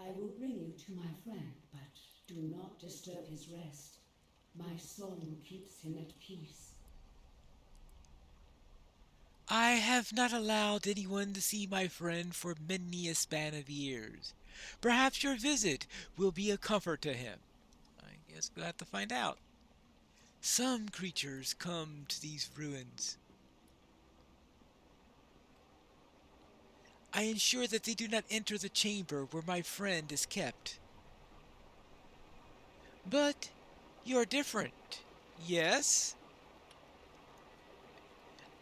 I will bring you to my friend, but do not disturb his rest. My song keeps him at peace. I have not allowed anyone to see my friend for many a span of years. Perhaps your visit will be a comfort to him. I guess we'll have to find out. Some creatures come to these ruins. I ensure that they do not enter the chamber where my friend is kept. But you're different. Yes?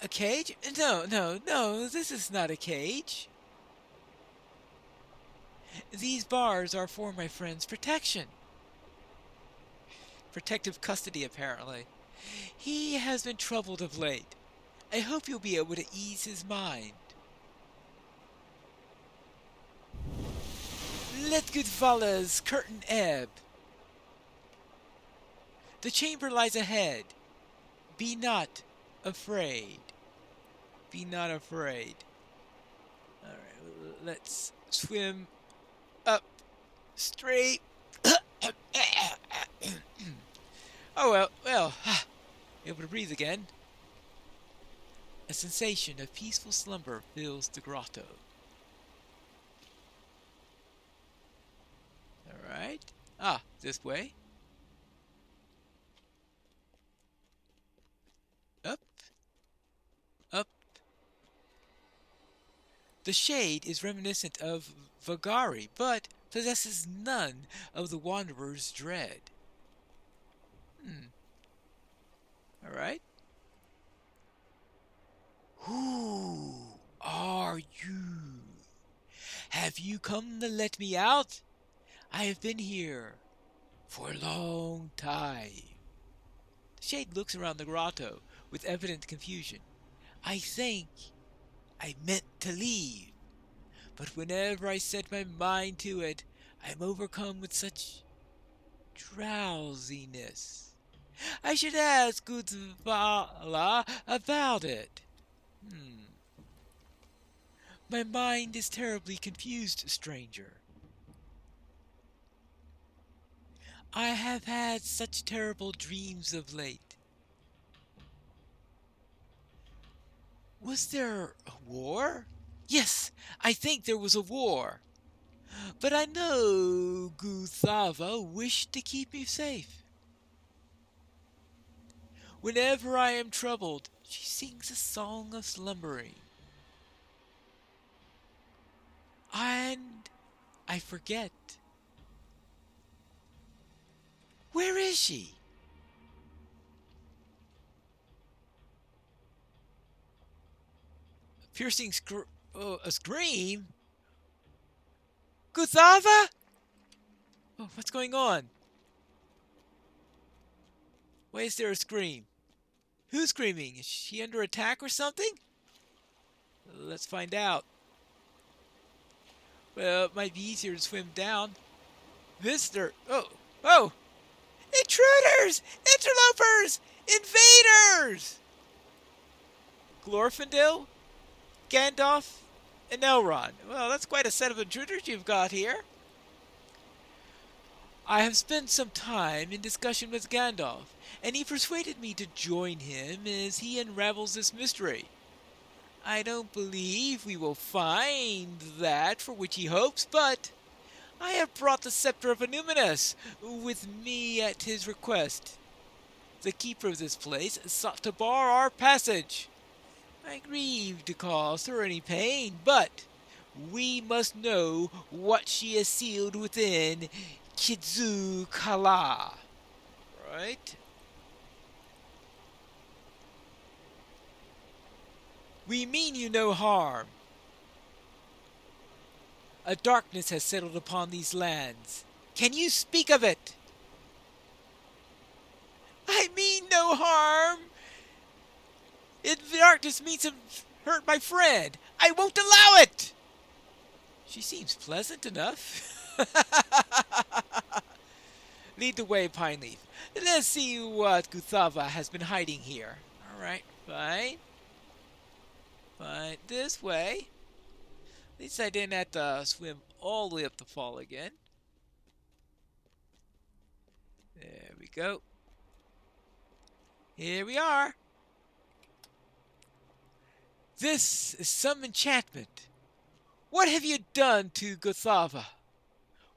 A cage? No, no, no, this is not a cage. These bars are for my friend's protection. Protective custody, apparently. He has been troubled of late. I hope you'll be able to ease his mind. Let good Vala's curtain ebb. The chamber lies ahead. Be not afraid. Be not afraid. Alright, let's swim up straight. Oh well, able to breathe again. A sensation of peaceful slumber fills the grotto. Alright. This way. Up, up. The shade is reminiscent of Vagari, but possesses none of the wanderer's dread. Alright. Who are you? Have you come to let me out? I have been here for a long time. The shade looks around the grotto with evident confusion. I think I meant to leave, but whenever I set my mind to it, I am overcome with such drowsiness. I should ask Gudvala about it. My mind is terribly confused, stranger. I have had such terrible dreams of late. Was there a war? Yes, I think there was a war. But I know Guthava wished to keep me safe. Whenever I am troubled, she sings a song of slumbering. And I forget. Where is she? Piercing a scream? Guthava? Oh, what's going on? Why is there a scream? Who's screaming? Is she under attack or something? Let's find out. Well, it might be easier to swim down. Visitor. Oh! Intruders! Interlopers! Invaders! Glorfindel? Gandalf? And Elrond. Well, that's quite a set of intruders you've got here. I have spent some time in discussion with Gandalf, and he persuaded me to join him as he unravels this mystery. I don't believe we will find that for which he hopes, but I have brought the scepter of Illuminus with me at his request. The keeper of this place sought to bar our passage. I grieve to cause her any pain, but we must know what she has sealed within Kidzu Kala. Right? We mean you no harm. A darkness has settled upon these lands. Can you speak of it? I mean no harm. If the darkness means to hurt my friend, I won't allow it. She seems pleasant enough. Lead the way, Pineleaf. Let's see what Guthava has been hiding here. Alright, fine. Fine. This way. At least I didn't have to swim all the way up the fall again. There we go. Here we are. This is some enchantment. What have you done to Guthava?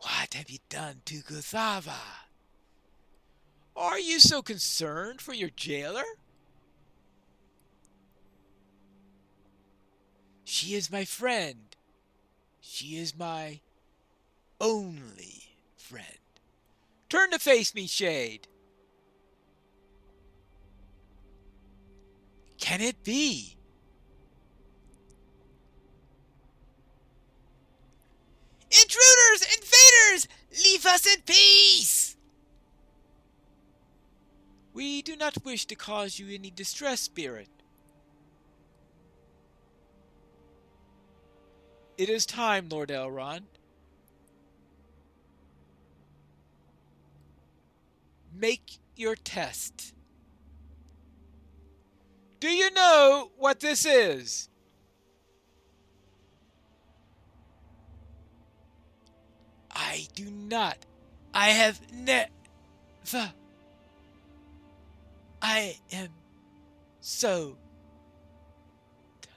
What have you done to Guthava? Are you so concerned for your jailer? She is my friend. She is my only friend. Turn to face me, Shade. Can it be? Intruders! Invaders! Leave us in peace! We do not wish to cause you any distress, Spirit. It is time, Lord Elrond. Make your test. Do you know what this is? I do not. I have never. I am so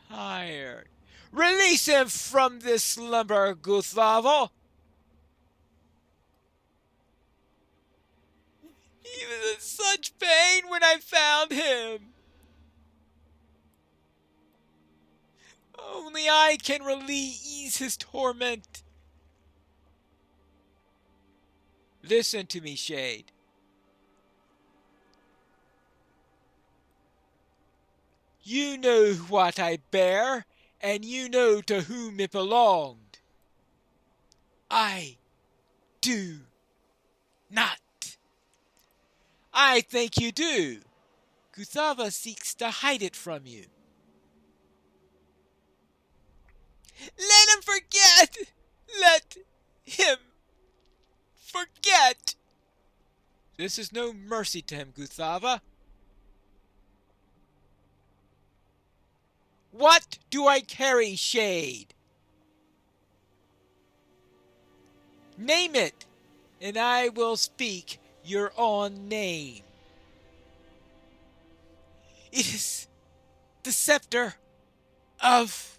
tired. Release him from this slumber, Guthavo. He was in such pain when I found him. Only I can ease his torment. Listen to me, Shade. You know what I bear, and you know to whom it belonged. I do not. I think you do. Guthava seeks to hide it from you. Let him forget! Let him forget! This is no mercy to him, Guthava. What do I carry, Shade? Name it, and I will speak your own name. It is the scepter of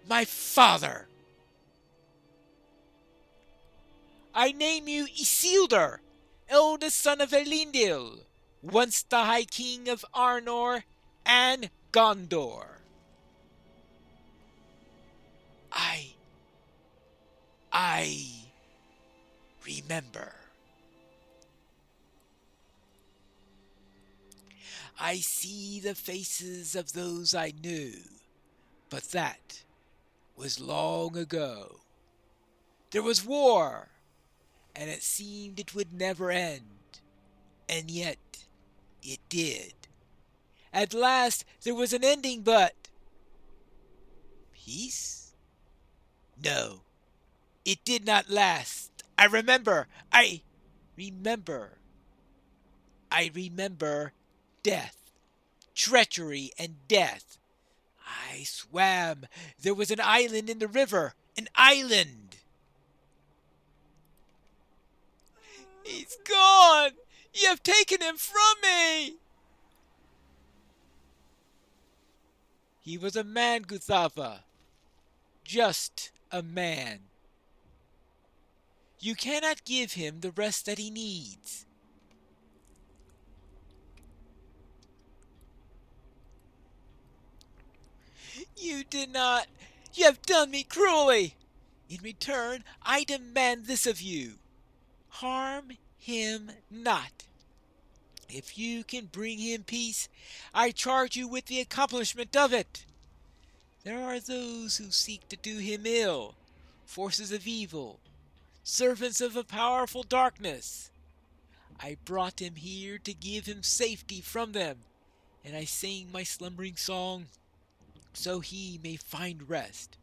my father. I name you Isildur, eldest son of Elendil, once the High King of Arnor and Gondor. I remember. I see the faces of those I knew, but that was long ago. There was war, and it seemed it would never end, and yet it did. At last there was an ending, but peace? No, it did not last. I remember death, treachery, and death. I swam. There was an island in the river. An island. He's gone. You have taken him from me. He was a man, Guthava. Just a man. You cannot give him the rest that he needs. You did not. You have done me cruelly. In return, I demand this of you. Harm him not. If you can bring him peace, I charge you with the accomplishment of it. There are those who seek to do him ill, forces of evil, servants of a powerful darkness. I brought him here to give him safety from them, and I sing my slumbering song so he may find rest.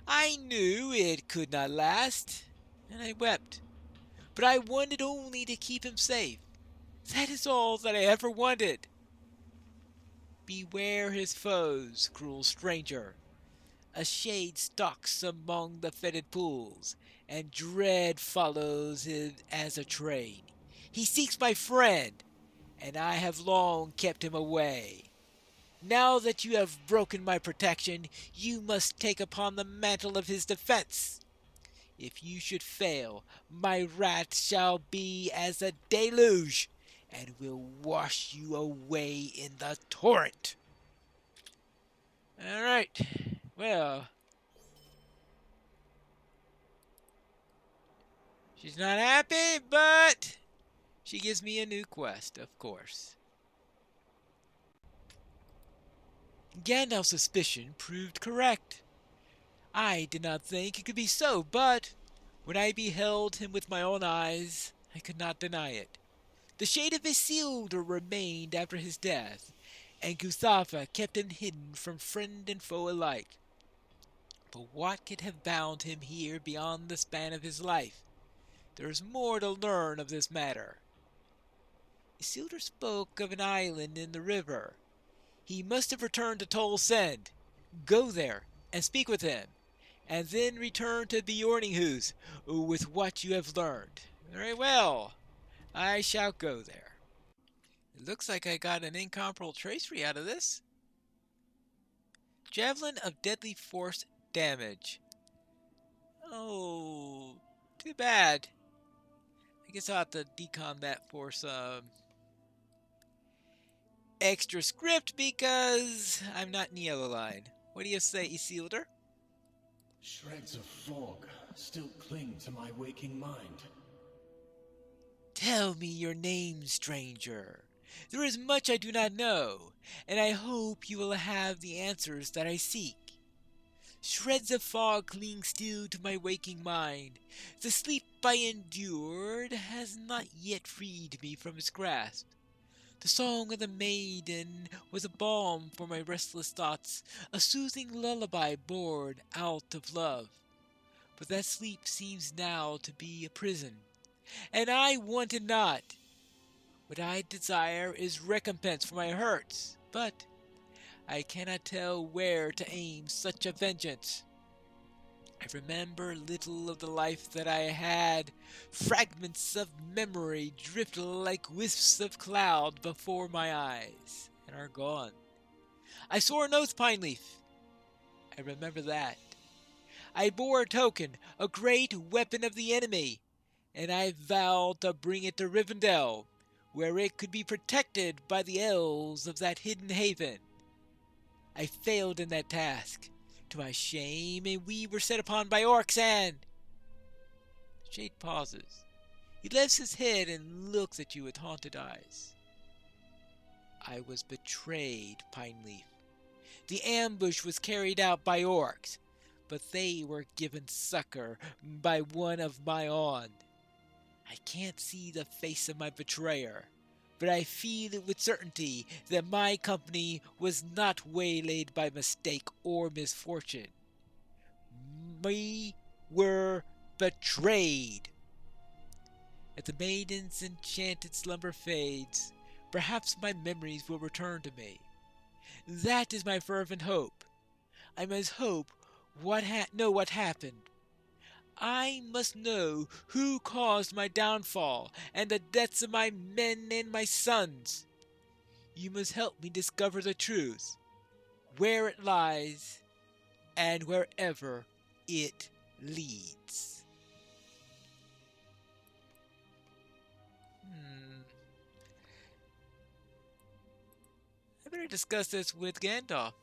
I knew it could not last, and I wept, but I wanted only to keep him safe. That is all that I ever wanted. Beware his foes, cruel stranger. A shade stalks among the fetid pools, and dread follows him as a train. He seeks my friend, and I have long kept him away. Now that you have broken my protection, you must take upon the mantle of his defense. If you should fail, my wrath shall be as a deluge, and will wash you away in the torrent. All right. Well, she's not happy, but she gives me a new quest, of course. Gandalf's suspicion proved correct. I did not think it could be so, but when I beheld him with my own eyes, I could not deny it. The shade of Isildur remained after his death, and Guthafa kept him hidden from friend and foe alike. But what could have bound him here beyond the span of his life? There is more to learn of this matter. Isildur spoke of an island in the river. He must have returned to Tol Send. Go there and speak with him, and then return to Bjorninghus with what you have learned. Very well, I shall go there. It looks like I got an incomparable tracery out of this. Javelin of deadly force damage. Oh, too bad. I guess I'll have to decon that for some extra script because I'm not in the yellow line. What do you say, Isildur? Shreds of fog still cling to my waking mind. Tell me your name, stranger. There is much I do not know, and I hope you will have the answers that I seek. Shreds of fog cling still to my waking mind. The sleep I endured has not yet freed me from its grasp. The song of the maiden was a balm for my restless thoughts, a soothing lullaby born out of love. But that sleep seems now to be a prison, and I want it not. What I desire is recompense for my hurts, but I cannot tell where to aim such a vengeance. I remember little of the life that I had. Fragments of memory drift like wisps of cloud before my eyes and are gone. I swore an oath, Pineleaf. I remember that. I bore a token, a great weapon of the enemy, and I vowed to bring it to Rivendell, where it could be protected by the elves of that hidden haven. I failed in that task, to my shame, and we were set upon by orcs and... The shade pauses. He lifts his head and looks at you with haunted eyes. I was betrayed, Pineleaf. The ambush was carried out by orcs, but they were given succor by one of my own. I can't see the face of my betrayer, but I feel it with certainty that my company was not waylaid by mistake or misfortune. We were betrayed. As the maiden's enchanted slumber fades, perhaps my memories will return to me. That is my fervent hope. I must know what happened. I must know who caused my downfall and the deaths of my men and my sons. You must help me discover the truth, where it lies, and wherever it leads. I better discuss this with Gandalf.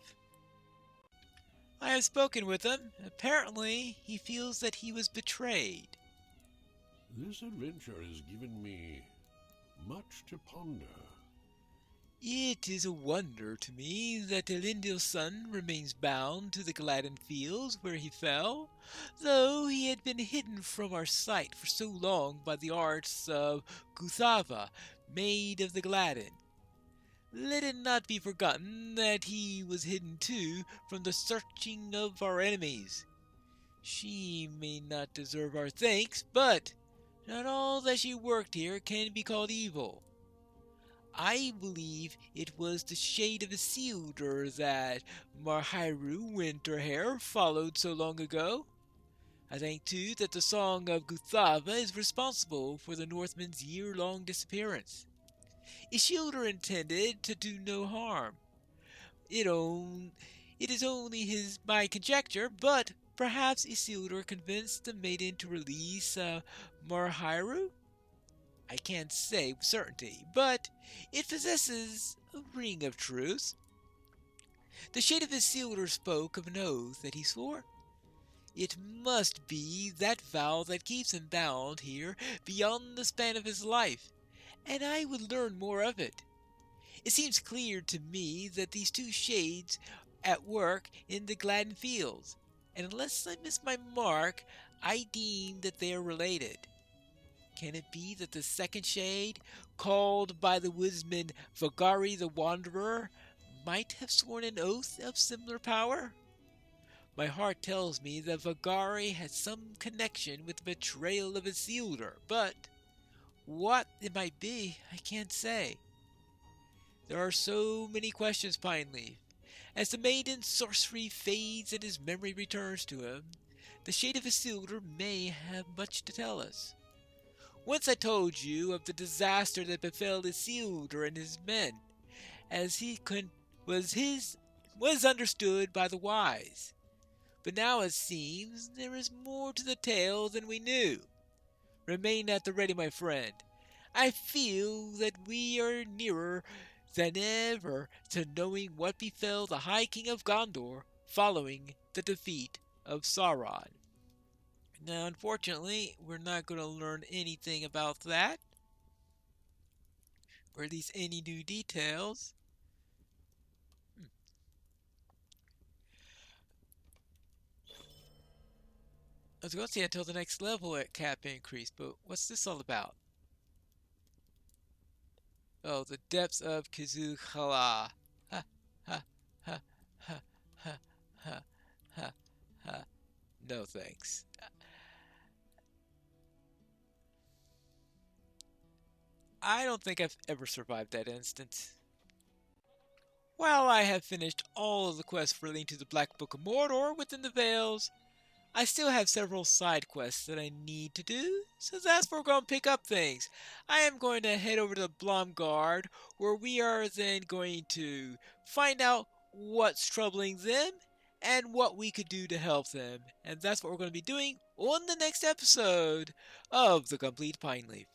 I have spoken with him. Apparently, he feels that he was betrayed. This adventure has given me much to ponder. It is a wonder to me that Elendil's son remains bound to the Gladden fields where he fell, though he had been hidden from our sight for so long by the arts of Guthafa, Maid of the Gladden. Let it not be forgotten that he was hidden too from the searching of our enemies. She may not deserve our thanks, but not all that she worked here can be called evil. I believe it was the shade of Isildur that Marhairu Winterhair followed so long ago. I think too that the Song of Guthava is responsible for the Northmen's year-long disappearance. Isildur intended to do no harm. It, it is only my conjecture, but perhaps Isildur convinced the maiden to release Marhairu? I can't say with certainty, but it possesses a ring of truth. The shade of Isildur spoke of an oath that he swore. It must be that vow that keeps him bound here beyond the span of his life, and I would learn more of it. It seems clear to me that these two shades at work in the Gladden fields, and unless I miss my mark, I deem that they are related. Can it be that the second shade, called by the woodsman Vagari the Wanderer, might have sworn an oath of similar power? My heart tells me that Vagari had some connection with the betrayal of Isildur, but what it might be, I can't say. There are so many questions, Pineleaf. As the maiden's sorcery fades and his memory returns to him, the shade of Isildur may have much to tell us. Once I told you of the disaster that befell Isildur and his men, as he was understood by the wise. But now it seems there is more to the tale than we knew. Remain at the ready, my friend. I feel that we are nearer than ever to knowing what befell the High King of Gondor following the defeat of Sauron. Now, unfortunately, we're not going to learn anything about that, or at least any new details. I was going to say until the next level at cap increase, but what's this all about? Oh, the depths of Kizukhala. Ha, ha, ha, ha, ha, ha, ha, ha. No thanks. I don't think I've ever survived that instance. While I have finished all of the quests relating to the Black Book of Mordor within the Vales, I still have several side quests that I need to do, so that's where we're going to pick up things. I am going to head over to Blomgard, where we are then going to find out what's troubling them and what we could do to help them. And that's what we're going to be doing on the next episode of The Complete Pineleaf.